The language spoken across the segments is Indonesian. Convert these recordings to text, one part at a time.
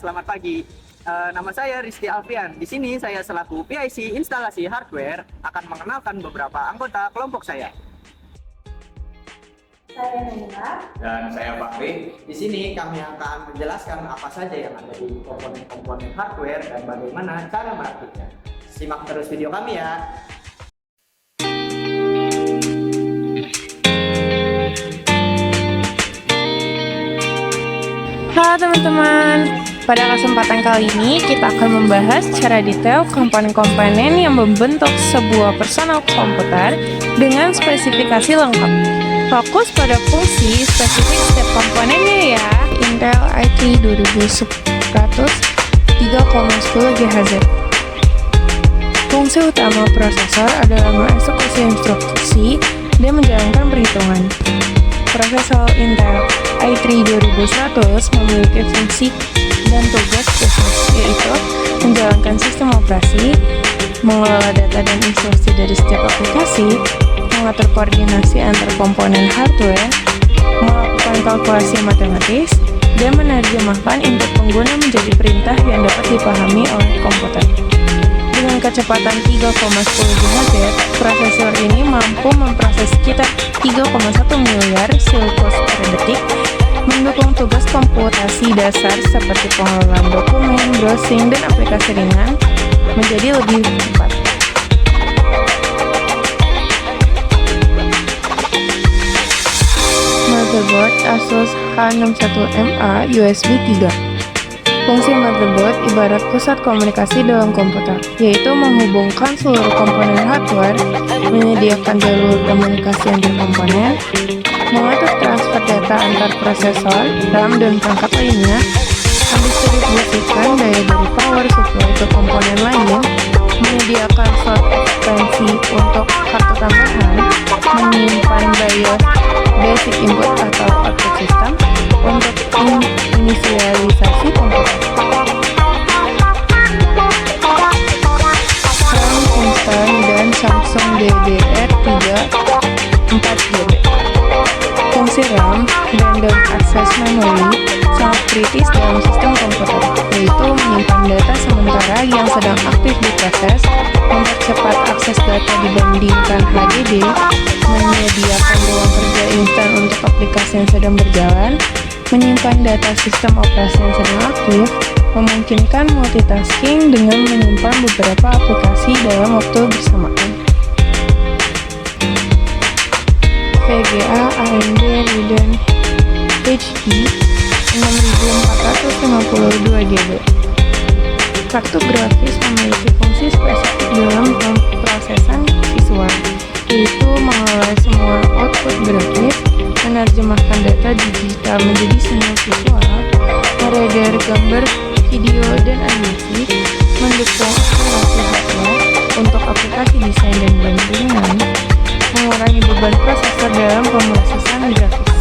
selamat pagi. Nama saya Rizky Alfian. Di sini saya selaku PIC instalasi hardware akan mengenalkan beberapa anggota kelompok saya. Saya Naila. Dan saya Fakri. Di sini kami akan menjelaskan apa saja yang ada di komponen-komponen hardware dan bagaimana cara merakitnya. Simak terus video kami ya. Halo teman-teman, pada kesempatan kali ini kita akan membahas secara detail komponen-komponen yang membentuk sebuah personal komputer dengan spesifikasi lengkap. Fokus pada fungsi spesifik setiap komponennya ya. Intel i3 2100 3,10 GHz. Fungsi utama prosesor adalah mengeksekusi instruksi dan menjalankan perhitungan. Prosesor Intel i3 2100 memiliki fungsi dan tugas khusus, yaitu menjalankan sistem operasi, mengelola data dan instruksi dari setiap aplikasi, mengatur koordinasi antar komponen hardware, melakukan kalkulasi matematis, dan menerjemahkan input pengguna menjadi perintah yang dapat dipahami oleh komputer. Dengan kecepatan 3,10 GHz, prosesor ini mampu memproses sekitar 3,1 miliar siklus per detik, mendukung tugas komputasi dasar seperti pengelolaan dokumen, browsing, dan aplikasi ringan menjadi lebih cepat. Motherboard Asus H61MA USB 3. Fungsi motherboard ibarat pusat komunikasi dalam komputer, yaitu menghubungkan seluruh komponen hardware, menyediakan jalur komunikasi antar komponen, mengatur transfer data antar prosesor, RAM, dan perangkat lainnya, mendistribusikan daya dari power supply ke komponen lain, menyediakan slot ekspansi untuk kartu tambahan, menyimpan BIOS basic input atau output system untuk inisialisasi komputer. RAM instan dan Samsung DDR3 4GB. Fungsi RAM, Random Access Memory, sangat kritis dalam sistem komputer, yaitu menyimpan data sementara yang sedang aktif diproses, mempercepat akses data dibandingkan HDD, menyediakan ruang kerja instan untuk aplikasi yang sedang berjalan, menyimpan data sistem operasi yang sedang aktif, memungkinkan multitasking dengan menyimpan beberapa aplikasi dalam waktu bersamaan. VGA AMD Radeon HD 6452 GB. Kartu grafis memiliki fungsi spesifik dalam pemrosesan visual, yaitu mengelola semua output grafis, menerjemahkan data digital menjadi sinyal visual, merender gambar, video, dan animasi, mendukung akselerasi hardware untuk aplikasi desain dan bimbingan, mengurangi beban prosesor dalam pemrosesan grafis.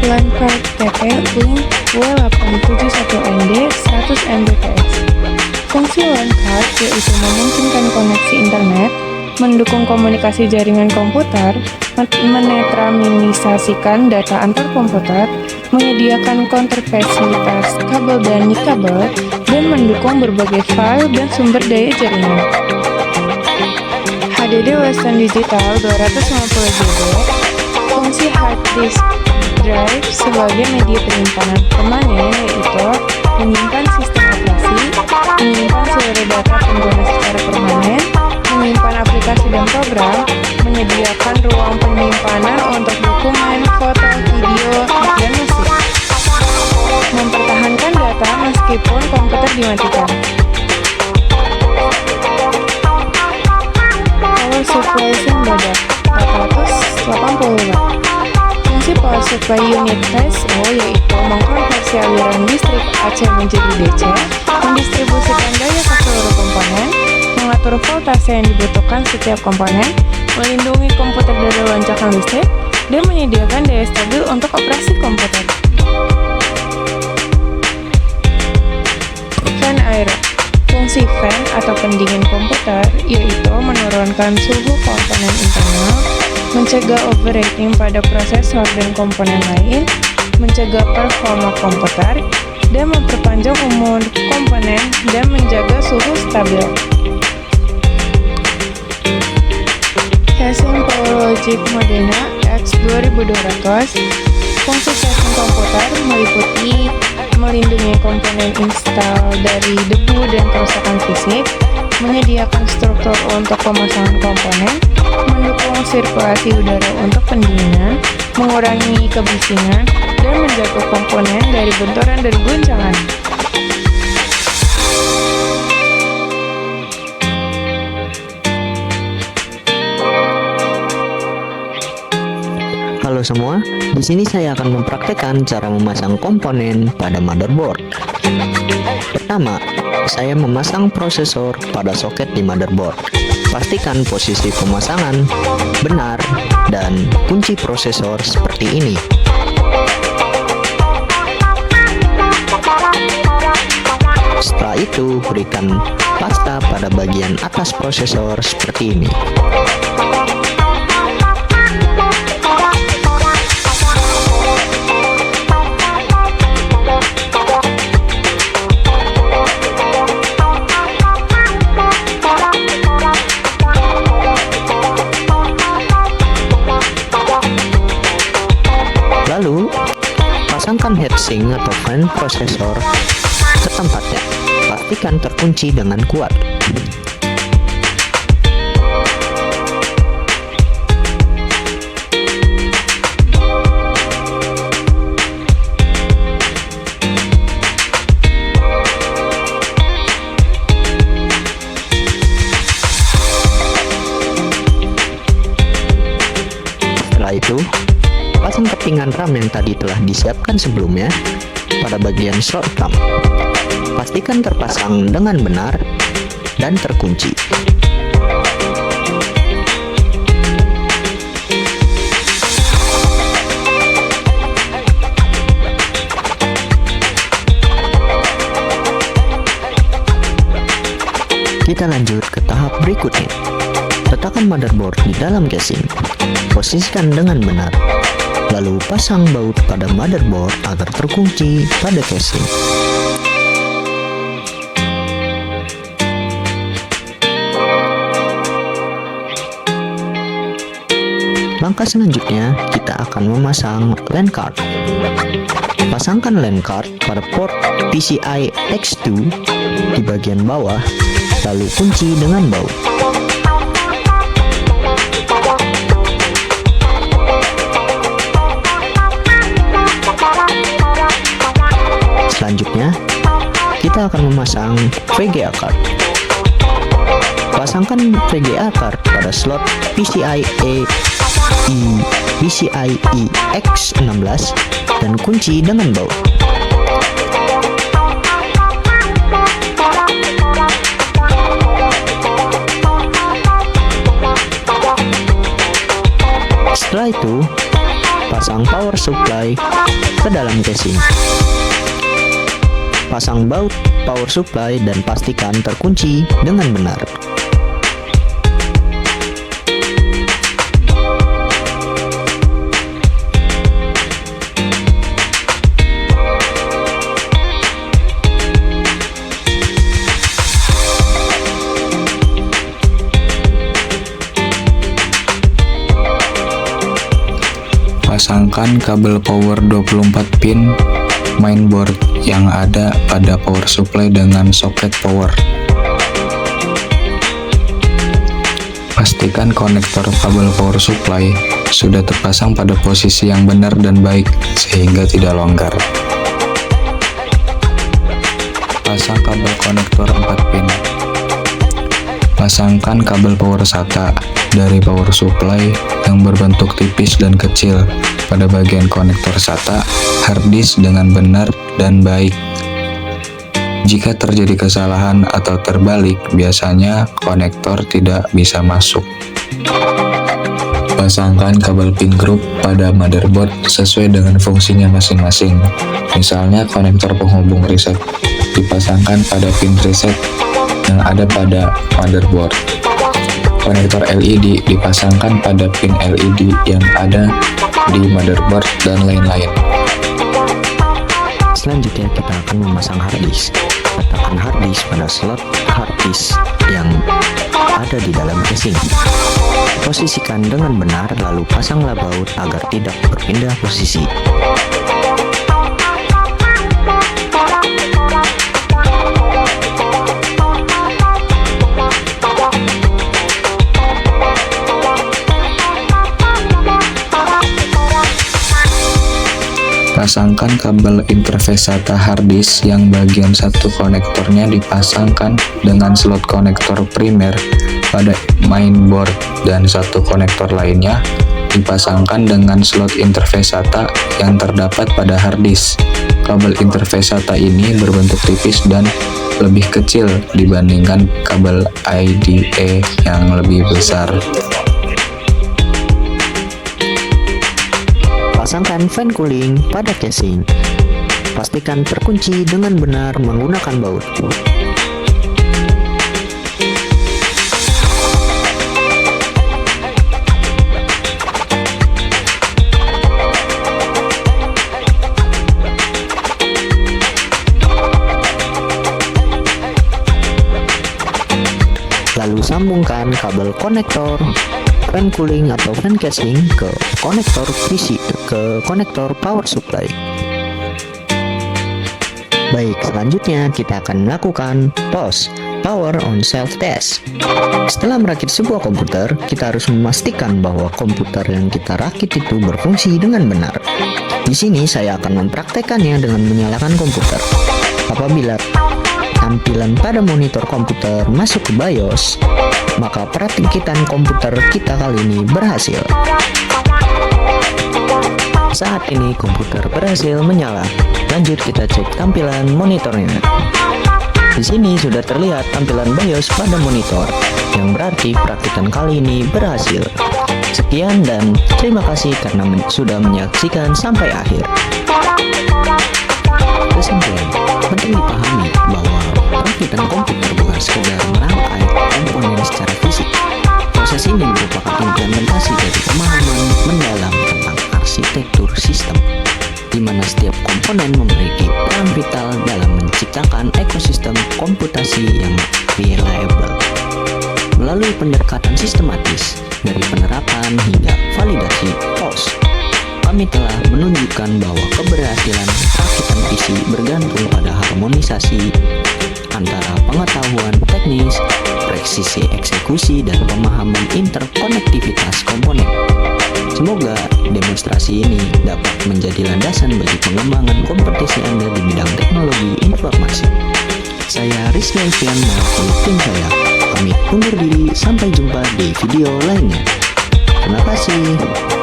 LAN card TP Link W871ND 100 Mbps. Fungsi LAN card yaitu memungkinkan koneksi internet, mendukung komunikasi jaringan komputer, menetralisasikan data antar komputer, menyediakan konversibilitas kabel dan nikabel, dan mendukung berbagai file dan sumber daya jaringan. HDD Western Digital 250GB. Fungsi hard disk drive sebagai media penyimpanan permanen, yaitu menyimpan sistem operasi, menyimpan seluruh data pengguna secara permanen, menyimpan aplikasi dan program, menyediakan ruang penyimpanan untuk dokumen, foto, video, dan musik, mempertahankan data meskipun komputer dimatikan. Power supply badak 480 Watt. Fungsi power supply unit PSU yaitu mengkonversi aliran listrik AC menjadi DC, mendistribusikan daya ke seluruh komponen, mengatur voltase yang dibutuhkan setiap komponen, melindungi komputer dari lonjakan listrik, dan menyediakan daya stabil untuk operasi komputer. Fan air. Fungsi fan atau pendingin komputer yaitu menurunkan suhu komponen internal, mencegah overheating pada prosesor dan komponen lain, mencegah performa komputer, dan memperpanjang umur komponen dan menjaga suhu stabil. Casing PowerLogic Modena X2200. Fungsi casing komputer meliputi melindungi komponen install dari debu dan kerusakan fisik, menyediakan struktur untuk pemasangan komponen, mendukung sirkulasi udara untuk pendinginan, mengurangi kebisingan, dan menjaga komponen dari benturan dan guncangan. Halo semua, di sini saya akan mempraktekkan cara memasang komponen pada motherboard. Pertama, saya memasang prosesor pada soket di motherboard. Pastikan posisi pemasangan benar dan kunci prosesor seperti ini. Setelah itu, berikan pasta pada bagian atas prosesor seperti ini. Lalu, pasangkan heatsink atau fan prosesor ke tempatnya. Pastikan terkunci dengan kuat. Setelah itu, pasang kepingan RAM yang tadi telah disiapkan sebelumnya pada bagian slot thumb. Pastikan terpasang dengan benar dan terkunci. Kita lanjut ke tahap berikutnya. Letakkan motherboard di dalam casing. Posisikan dengan benar. Lalu pasang baut pada motherboard agar terkunci pada casing. Langkah selanjutnya, kita akan memasang LAN card. Pasangkan LAN card pada port PCI X2 di bagian bawah, lalu kunci dengan baut. Selanjutnya, kita akan memasang VGA card. Pasangkan VGA card pada slot PCIe X16 dan kunci dengan baut. Setelah itu, pasang power supply ke dalam casing. Pasang baut power supply dan pastikan terkunci dengan benar. Pasangkan kabel power 24 pin mainboard yang ada pada power supply dengan soket power. Pastikan konektor kabel power supply sudah terpasang pada posisi yang benar dan baik sehingga tidak longgar. Pasang kabel konektor 4 pin. Pasangkan kabel power SATA dari power supply yang berbentuk tipis dan kecil pada bagian konektor SATA hard disk dengan benar dan baik. Jika terjadi kesalahan atau terbalik, biasanya konektor tidak bisa masuk. Pasangkan kabel pin group pada motherboard sesuai dengan fungsinya masing-masing. Misalnya konektor penghubung reset dipasangkan pada pin reset yang ada pada motherboard. konektor LED dipasangkan pada pin LED yang ada di motherboard dan lain-lain. Selanjutnya kita akan memasang harddisk. Letakkan harddisk pada slot harddisk yang ada di dalam casing. Posisikan dengan benar lalu pasanglah baut agar tidak berpindah posisi. Pasangkan kabel interface SATA harddisk yang bagian satu konektornya dipasangkan dengan slot konektor primer pada mainboard dan satu konektor lainnya dipasangkan dengan slot interface SATA yang terdapat pada harddisk. Kabel interface SATA ini berbentuk tipis dan lebih kecil dibandingkan kabel IDE yang lebih besar. Pasangkan fan cooling pada casing. Pastikan terkunci dengan benar menggunakan baut. Lalu sambungkan kabel konektor fan cooling atau fan casing ke konektor PC ke konektor power supply. Baik, selanjutnya kita akan melakukan POS, Power on Self Test. Setelah merakit sebuah komputer, kita harus memastikan bahwa komputer yang kita rakit itu berfungsi dengan benar. Di sini saya akan mempraktekannya dengan menyalakan komputer. Apabila tampilan pada monitor komputer masuk ke BIOS, maka perakitan komputer kita kali ini berhasil. Saat ini komputer berhasil menyala. Lanjut kita cek tampilan monitornya. Di sini sudah terlihat tampilan BIOS pada monitor, yang berarti perakitan kali ini berhasil. Sekian dan terima kasih karena sudah menyaksikan sampai akhir. Kesimpulan, penting dipahami bahwa perakitan komputer bukan sekedar merangkai komponen secara fisik. Proses ini merupakan implementasi dari pemahaman mendalam tentang arsitektur sistem, di mana setiap komponen memiliki peran vital dalam menciptakan ekosistem komputasi yang reliable. Melalui pendekatan sistematis, dari penerapan hingga validasi POS, kami telah menunjukkan bahwa keberhasilan perakitan PC bergantung pada harmonisasi antara pengetahuan teknis, presisi eksekusi, dan pemahaman interkonektivitas komponen. Semoga demonstrasi ini dapat menjadi landasan bagi pengembangan kompetisi Anda di bidang teknologi informasi. Saya Rizky Alfian mewakili tim saya. Kami undur diri, sampai jumpa di video lainnya. Terima kasih.